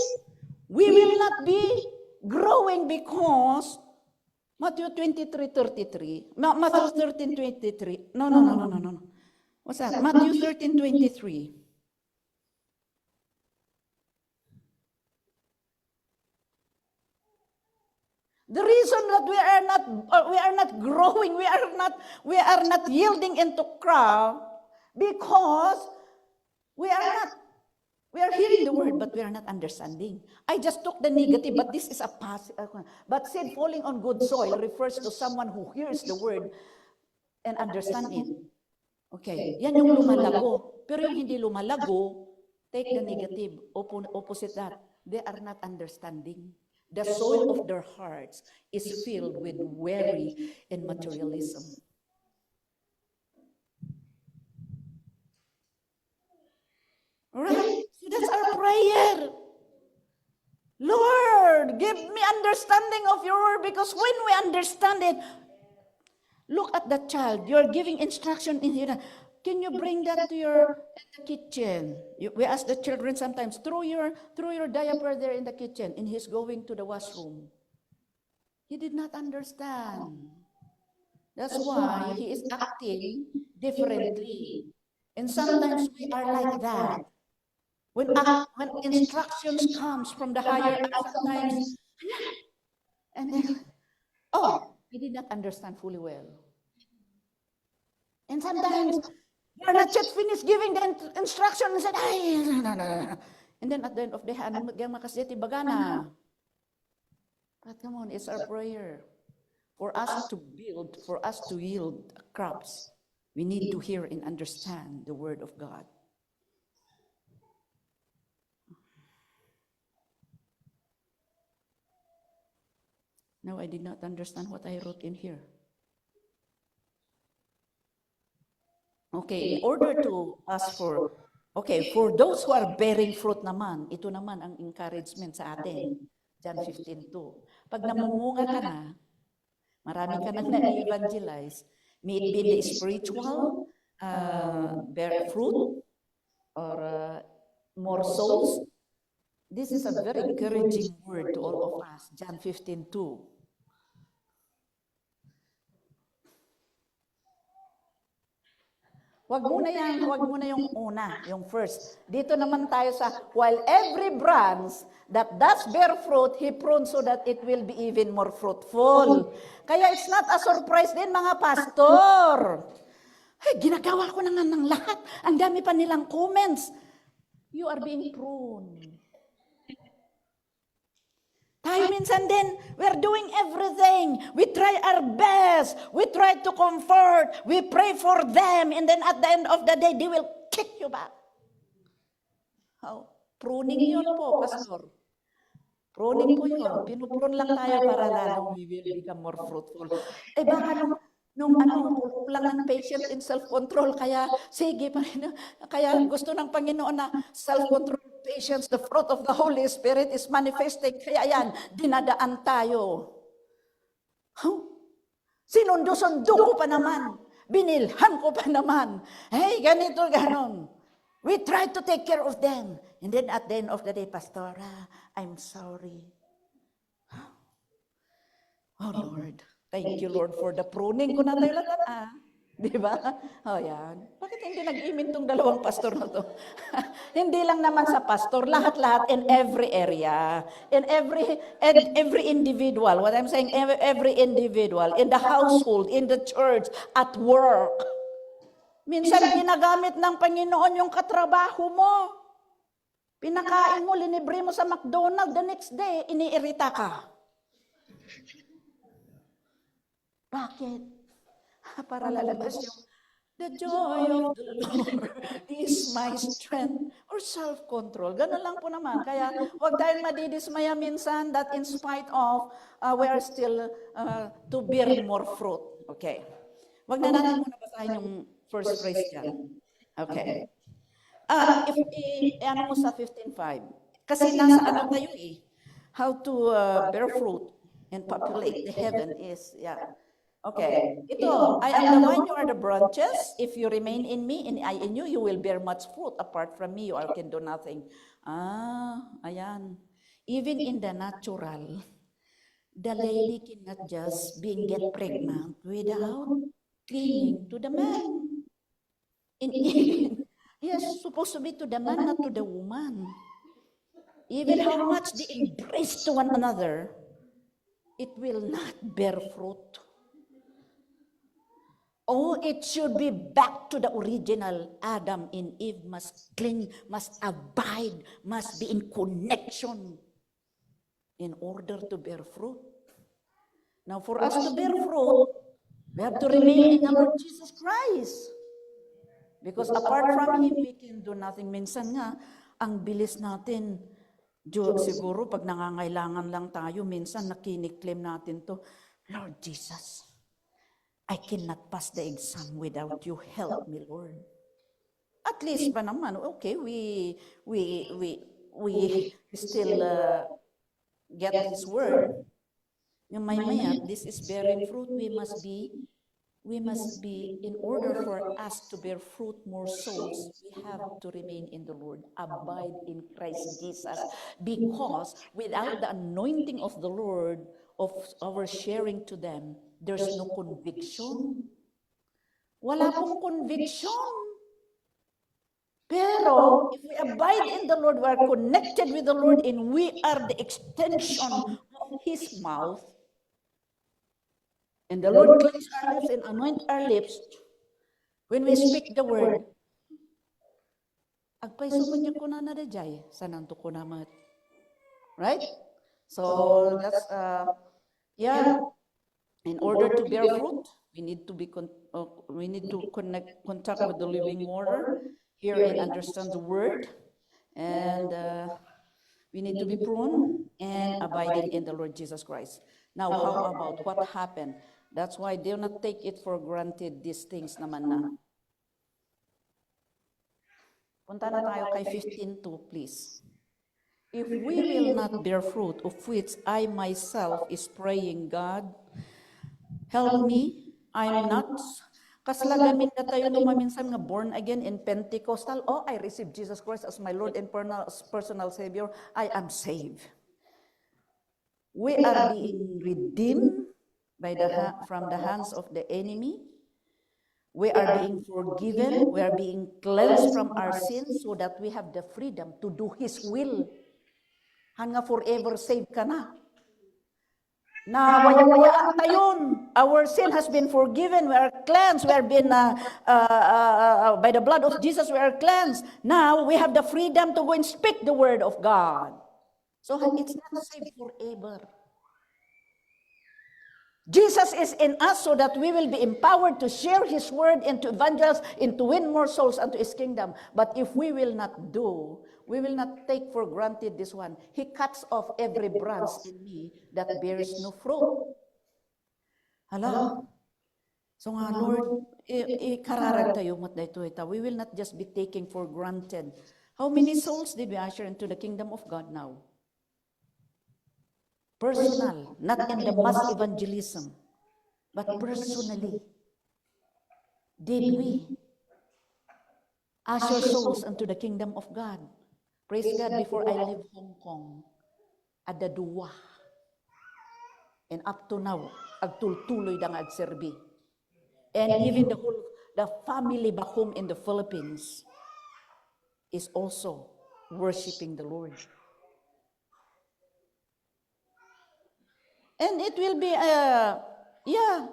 we will not be growing because Matthew 23:33. Matthew 13:23. No. What's that? Matthew 13:23. The reason that we are not growing, we are not yielding into crowd, because we are hearing the word, but we are not understanding. I just took the negative, but this is a positive. But seed falling on good soil refers to someone who hears the word and understand it. Okay, yan yung lumalago. Pero yung hindi lumalago, take the negative, opposite that. They are not understanding. The soil of their hearts is filled with worry and materialism. Right? So that's our prayer. Lord, give me understanding of your word, because when we understand it, look at the child. You're giving instruction in here. Can you bring that to your kitchen? We ask the children sometimes, throw your diaper there in the kitchen, and he's going to the washroom. He did not understand. That's why he is acting differently. And sometimes we are like that. When instructions comes from the higher up, sometimes, and then, he did not understand fully well. And sometimes, you're not yet finished giving the instruction, and said, and then at the end of the day, makasiti bagana. But come on, it's our prayer. For us to build, for us to yield crops, we need to hear and understand the word of God. No, I did not understand what I wrote in here. Okay, in order to ask for, for those who are bearing fruit naman, ito naman ang encouragement sa atin. John 15:2. Pag namumunga ka na, marami ka nang na-evangelize, may it be the spiritual bear fruit or more souls. This is a very encouraging word to all of us. John 15:2. Wag muna yung una, yung first. Dito naman tayo sa, while every branch that does bear fruit, he prunes so that it will be even more fruitful. Kaya it's not a surprise din, mga pastor. Hey, ginagawa ko na nga ng lahat. Ang dami pa nilang comments. You are being pruned. Tayo minsan din, we're doing everything. We try our best. We try to comfort. We pray for them. And then at the end of the day, they will kick you back. Pruning yun po, pastor. Pruning po yun. Pinuprune lang tayo para lalong we will become more fruitful. Baka nung kulang ng patience and self-control, kaya sige pa rin. Kaya gusto ng Panginoon na self-control, patience, the fruit of the Holy Spirit is manifesting. Kaya yan, dinadaan tayo. Sinundo-sundo ko pa naman. Binilhan ko pa naman. Hey, ganito, ganon. We try to take care of them. And then at the end of the day, Pastora, I'm sorry. Oh, Lord. Thank you, Lord, for the pruning ko na tayo lahat. Di ba? Yan. Bakit hindi nag-imin tong dalawang pastor na to? Hindi lang naman sa pastor, lahat-lahat in every area, in every individual. What I'm saying, every individual, in the household, in the church, at work. Minsan ginagamit ng Panginoon yung katrabaho mo. Pinakain mo, linibre mo sa McDonald's, the next day, iniirita ka. Bakit? Para lalabas yung, the joy of the Lord is my strength, or self-control. Ganun lang po naman. Kaya huwag tayong madidismaya minsan that in spite of, we are still to bear more fruit. Okay. Huwag na natin muna basahin yung first phrase dyan. Okay. Ano mo sa 15:5? Kasi nasa tayo how to bear fruit and populate the heaven is, Okay. Ito, I am the vine, you are the branches. If you remain in me and I in you, you will bear much fruit. Apart from me, you can do nothing. Ayan. Even in the natural, the lady cannot just get pregnant without clinging to the man. Yes, supposed to be to the man, not to the woman. Even how much they embrace to one another, it will not bear fruit. It should be back to the original. Adam and Eve must cling, must abide, must be in connection in order to bear fruit. Now, for us to bear fruit, we have to remain in our Lord Jesus Christ. Because apart from Him, we can do nothing. Minsan nga, ang bilis natin Siguro pag nangangailangan lang tayo, minsan nakiniklaim natin to, Lord Jesus, I cannot pass the exam without you. Help me, Lord. At least pa naman, okay, we still get His word. Yung maya, this is bearing fruit, we must be, in order for us to bear fruit, more souls, we have to remain in the Lord, abide in Christ Jesus. Because without the anointing of the Lord, of our sharing to them, there's no conviction. Wala pong conviction. Pero, if we abide in the Lord, we are connected with the Lord, and we are the extension of His mouth. And the Lord cleanse our lips and anoint our lips. When we speak the word, agpay sumudya ko na nadajay, sananto ko namat. Right? So, that's, in order to bear fruit, we need to contact with the living water, hear and understand the word, and we need to be pruned and abiding in the Lord Jesus Christ. Now, how about what happened? That's why do not take it for granted, these things naman na. Punta na tayo kay 15:2, please. If we will not bear fruit, of which I myself is praying, God, help me, I'm not. Kaslagamin na tayo nung maminsan nga born again in Pentecostal, I received Jesus Christ as my Lord and personal Savior, I am saved. We are being redeemed from the hands of the enemy. We are being forgiven. We are being cleansed from our sins so that we have the freedom to do His will. Hanga forever saved ka na. Na waya-wayaan tayon. Our sin has been forgiven. We are cleansed. We are been, by the blood of Jesus, we are cleansed. Now, we have the freedom to go and speak the word of God. So, it's not saved forever. Jesus is in us so that we will be empowered to share His word and to evangelize and to win more souls unto His kingdom. But if we will not do, we will not take for granted this one. He cuts off every branch in me that bears no fruit. Hello? So nga, Lord, ikararag tayo mat dito ita. We will not just be taking for granted. How many souls did we usher into the kingdom of God now? Personal, not in the mass evangelism, but personally. Did we usher souls into the kingdom of God? Praise God, before I leave Hong Kong, adaduwa. And up to now, agtultuloy da nga agserbi. And even the family back home in the Philippines is also worshiping the Lord. And it will be,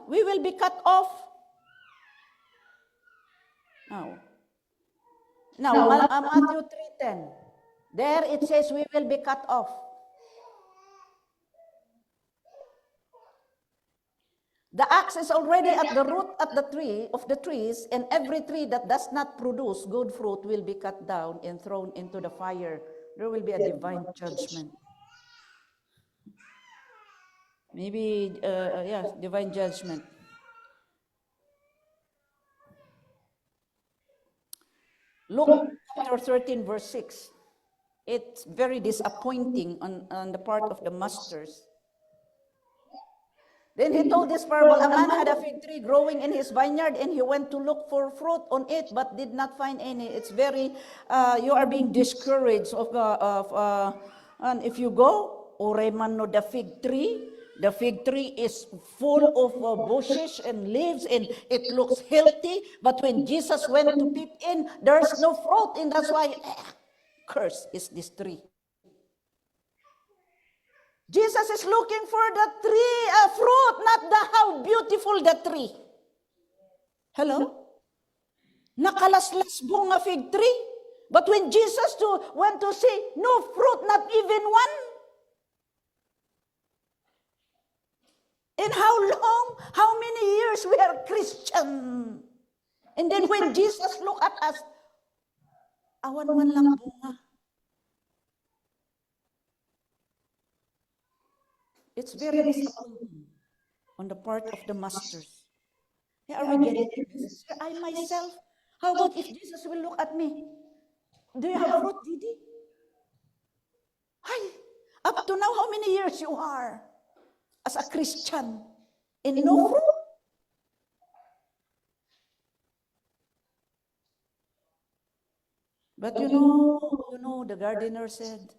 we will be cut off. Now, Matthew 3:10. There it says we will be cut off. The axe is already at the root of the trees, and every tree that does not produce good fruit will be cut down and thrown into the fire. There will be a divine judgment. Maybe, divine judgment. Luke chapter 13, verse 6. It's very disappointing on the part of the masters. Then he told this parable, a man had a fig tree growing in his vineyard, and he went to look for fruit on it, but did not find any. It's very, you are being discouraged and if you go, oreman no the fig tree is full of bushes and leaves, and it looks healthy, but when Jesus went to peep in, there's no fruit, and that's why, cursed is this tree. Jesus is looking for the tree, fruit, not how beautiful the tree. Hello? Nakalaslas bunga fig tree. But when Jesus went to see, no fruit, not even one. And how long, how many years we are Christian? And then when Jesus look at us, awan man lang bunga. It's very disappointing on the part of the masters. Hey, are we getting this? Sir, I myself, how about if Jesus will look at me? Do you have fruit, Didi? Hi, up to now, how many years you are as a Christian and no fruit? But you know, the gardener said,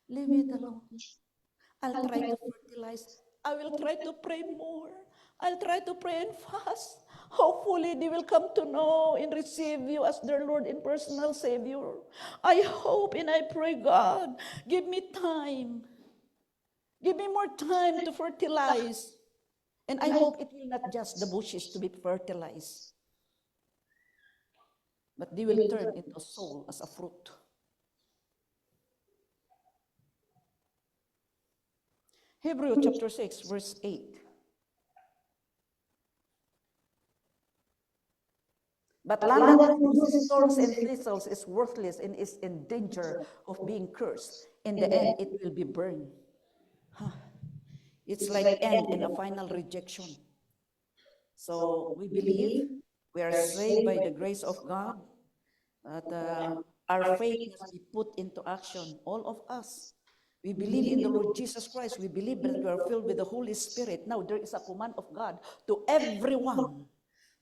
leave it alone. I'll try to fertilize. I will try to pray more. I'll try to pray and fast. Hopefully, they will come to know and receive you as their Lord and personal Savior. I hope and I pray, God, give me time. Give me more time to fertilize. And I hope it will not just the bushes to be fertilized, but they will turn into soul as a fruit. Hebrews chapter 6, verse 8. But land that produces thorns and thistles is worthless and is in danger of being cursed. In the end, it will be burned. It's like end in a final rejection. So we believe we are saved by the grace of God, but our faith must be put into action, all of us. We believe in the Lord Jesus Christ. We believe that we are filled with the Holy Spirit. Now, there is a command of God to everyone.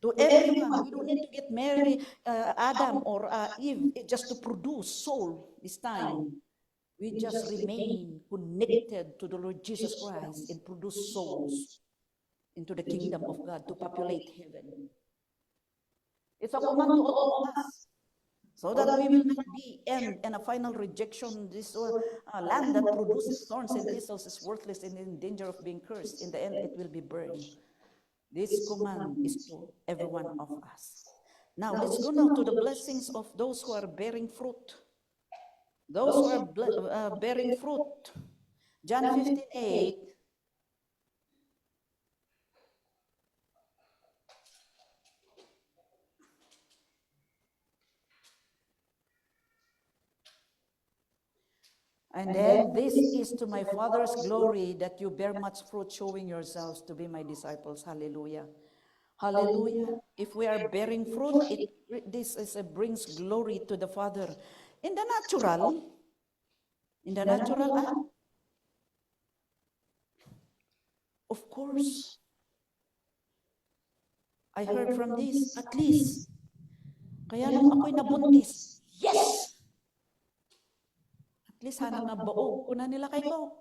To everyone. We don't need to get married, Adam or Eve, just to produce soul this time. We just remain connected to the Lord Jesus Christ and produce souls into the kingdom of God to populate heaven. It's a command to all of us, so that we will not be end in a final rejection. This land that produces thorns and thistles is worthless and in danger of being cursed. In the end, it will be burned. This command is to every one of us. Now, let's go now to the blessings of those who are bearing fruit. Those who are bearing fruit. John 15:8. And then, this is to my Father's glory that you bear much fruit, showing yourselves to be my disciples. Hallelujah. Hallelujah. If we are bearing fruit, this brings glory to the Father. In the natural, of course, I heard from this, at least, kaya nung ako'y nabuntis, yes! At least hanang nabaog ko na nila kay ko.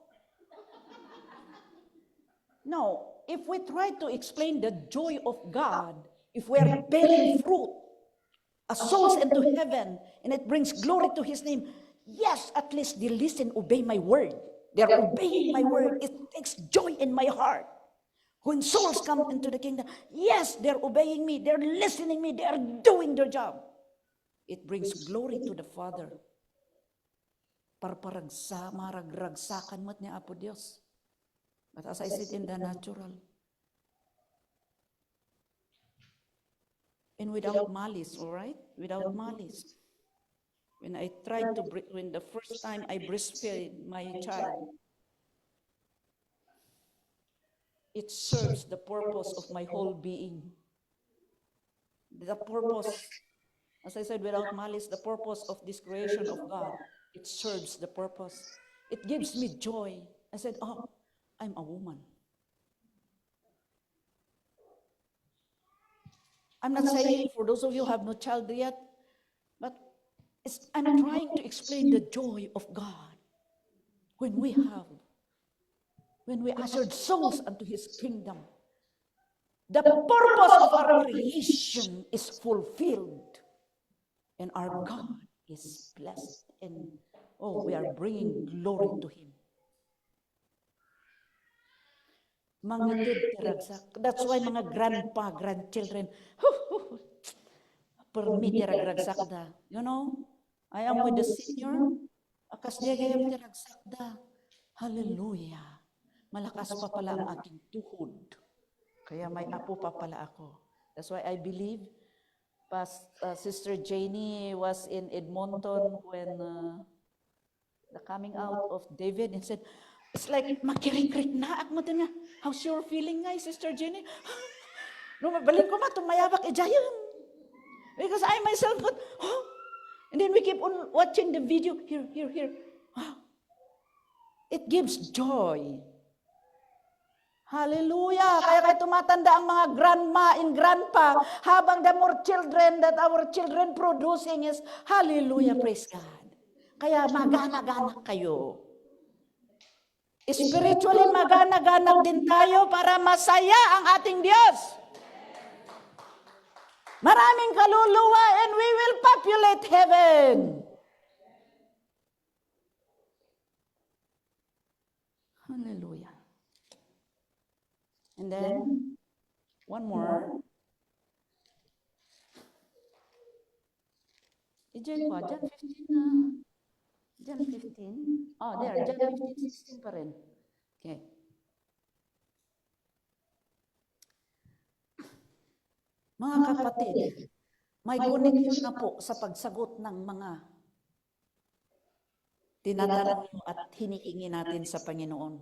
Now, if we try to explain the joy of God, if we are bearing fruit, as souls into heaven, and it brings glory to His name, yes, at least they listen, obey my word. They're obeying my word. It takes joy in my heart. When souls come into the kingdom, yes, they're obeying me, they're listening me, they're doing their job. It brings glory to the Father. Maragragsakan mo't niya Apo Dios. But as I said, in the natural, and without malice, all right? Without malice. When the first time I breastfed my child, it serves the purpose of my whole being. The purpose, as I said, without malice, the purpose of this creation of God, it serves the purpose. It gives me joy. I said, oh, I'm a woman. I'm not saying for those of you who have no child yet, but I'm trying to explain the joy of God when we ushered souls unto His kingdom. The purpose of our creation is fulfilled, and our God is blessed, and we are bringing glory to Him. That's why mga grandchildren, permi tiragsak da. You know, I am with the senior, akas diya gayam tiragsak da. Hallelujah. Malakas pa pala ang aking tuhod. Kaya may apo pa pala ako. That's why I believe Sister Janie was in Edmonton when the coming out of David and said, it's like makirikrik na ang mo din nga, how's your feeling nga, Sister Jenny? No, mabalin ko ma, tumayabak, jayon. Because I myself thought, oh, and then we keep on watching the video, here. Oh, it gives joy. Hallelujah! Kaya tumatanda ang mga grandma and grandpa habang the more children that our children producing is, hallelujah, praise God. Kaya magana-ganak kayo. Spiritually magana-ganak din tayo para masaya ang ating Diyos. Maraming kaluluwa and we will populate heaven. Hallelujah. And then, one more. John 15 na. John 15. Oh, there. John 15, 16 pa rin. Okay. Mga kapatid, may connection na po sa pagsagot ng mga tinatanong at hinihingi natin sa Panginoon.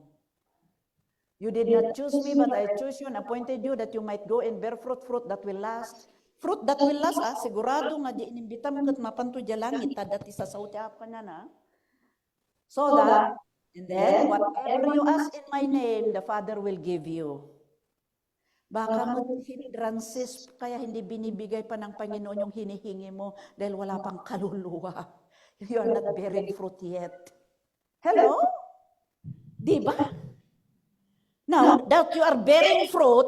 You did not choose me, but I chose you and appointed you that you might go and bear fruit that will last. Fruit that will last, sigurado nga di inimbita mo kat mapanto dya langit, dati sa sautya pa niya na. So that, and then, whatever you ask in my name, the Father will give you. Baka mo hindrances, kaya hindi binibigay pa ng Panginoon yung hinihingi mo dahil wala pang kaluluwa. You are not bearing fruit yet. Hello? Diba? Now, that you are bearing fruit,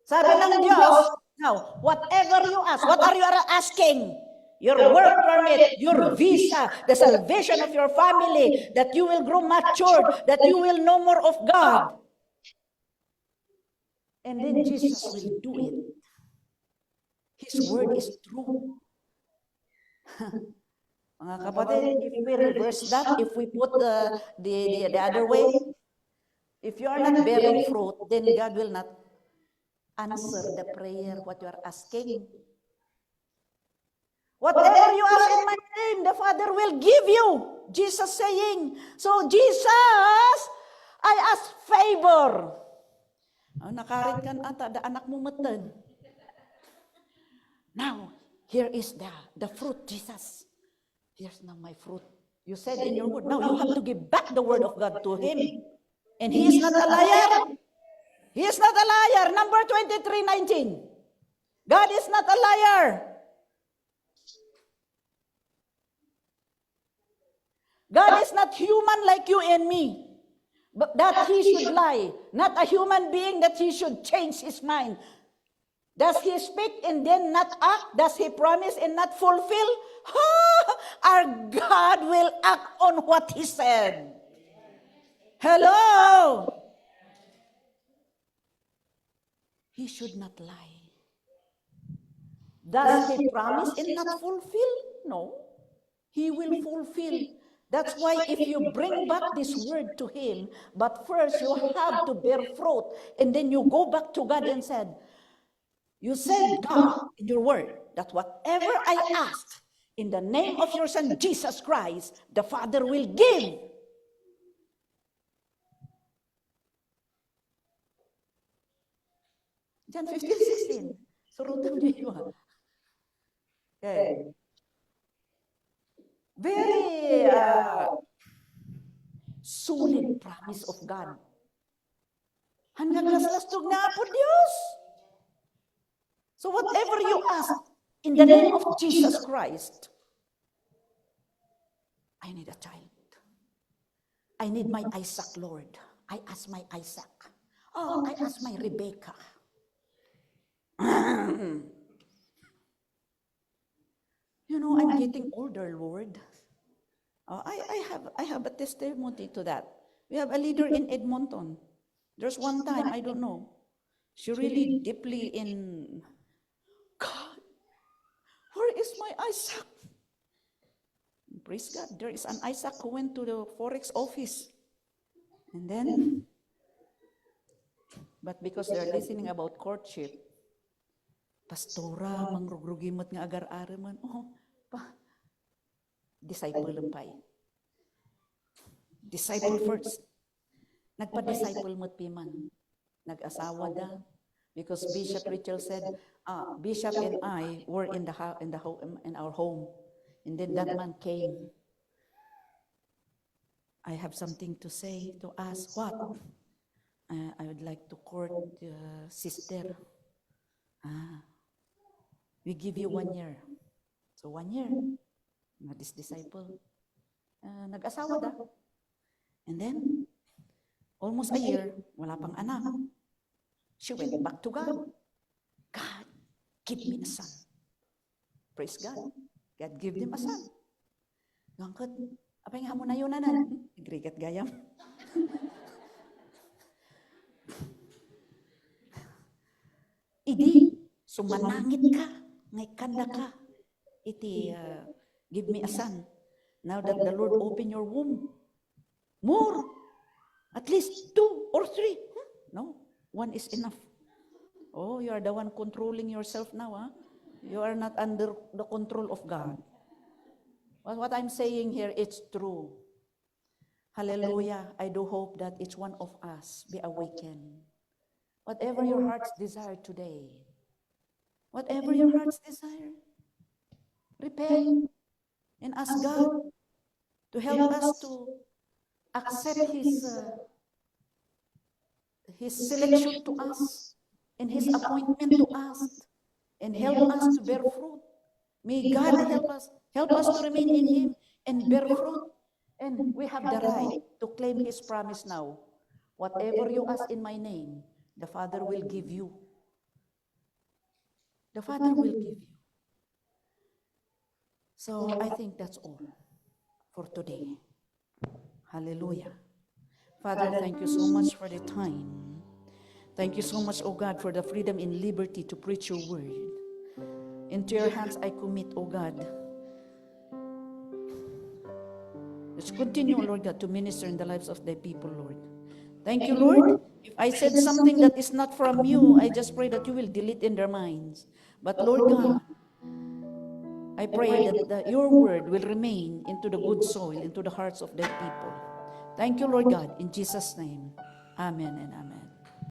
sabi ng Diyos, now, whatever you ask, what are you asking? Your work permit, your visa, the salvation of your family, that you will grow matured, that you will know more of God. And then Jesus will do it. His word is true. Mga kapatid, if we reverse that, if we put the other way, if you are not bearing fruit, then God will not answer the prayer, what you are asking. Whatever you ask in my name, the Father will give you. Jesus saying. So Jesus, I ask favor. Oh, nakarit kan ata, da anak mo matan. Now, here is the fruit, Jesus. Here's now my fruit. You said in your word. Now you have to give back the word of God to him. And he is not a liar. He is not a liar. Number 23:19. God is not a liar. God is not human like you and me. But that he should lie. Not a human being that he should change his mind. Does he speak and then not act? Does he promise and not fulfill? Our God will act on what he said. Hello? He should not lie. Does he promise and not fulfill? No. He will fulfill. That's why if you bring back this word to him, but first you have to bear fruit, and then you go back to God and said, you said, God, in your word, that whatever I ask in the name of your Son, Jesus Christ, the Father will give. John 15:16. Surutan niyo yun. Okay. Very solid promise of God. Hanggang laslastog na po Diyos. So whatever you ask in the name of Jesus Christ, I need a child. I need my Isaac, Lord. I ask my Isaac. Oh, I ask my Rebecca. You know, I'm getting older, Lord. I have a testimony to that. We have a leader in Edmonton. There's one time, I don't know, she really deeply in, God, where is my Isaac? Praise God, there is an Isaac who went to the Forex office. And then, but because they're listening about courtship, Pastora, mangrugrugimat nga agar-ara man. Oh, disciple lang pa. Disciple first. Nagpa-disciple mo't piman. Nag-asawa da. Because Bishop Richard said, Bishop and I were in our home. And then that man came. I have something to say, to ask. What? I would like to court sister. We give you 1 year. So 1 year, this disciple, nag-asawa da. And then, almost a year, wala pang anak. She went back to God. God, give me a son. Praise God. God give them a son. Gangkot, apay nga mo na yun, nanan. Agrigat gayam. Idi, sumanangit ka, ngay kanda ka. Iti, give me a son. Now that the Lord open your womb, more, at least 2 or 3. No, 1 is enough. Oh, you are the one controlling yourself now, huh? You are not under the control of God. Well, what I'm saying here, it's true. Hallelujah. I do hope that each one of us be awakened. Whatever your heart's desire today, whatever your heart's desire, repent and ask God to help us to accept His selection to us and His appointment to us, and help us to bear fruit. May God help us to remain in Him and bear fruit. And we have the right to claim His promise now. Whatever you ask in my name, the Father will give you. The Father will give you. So I think that's all for today. Hallelujah. Father, thank you so much for the time. Thank you so much, O God, for the freedom and liberty to preach your word. Into your hands I commit, O God. Let's continue, Lord God, to minister in the lives of thy people, Lord. Thank you, Lord. If I said something that is not from you, I just pray that you will delete in their minds. But Lord God, I pray that your word will remain into the good soil, into the hearts of thy people. Thank you, Lord God, in Jesus' name. Amen and amen.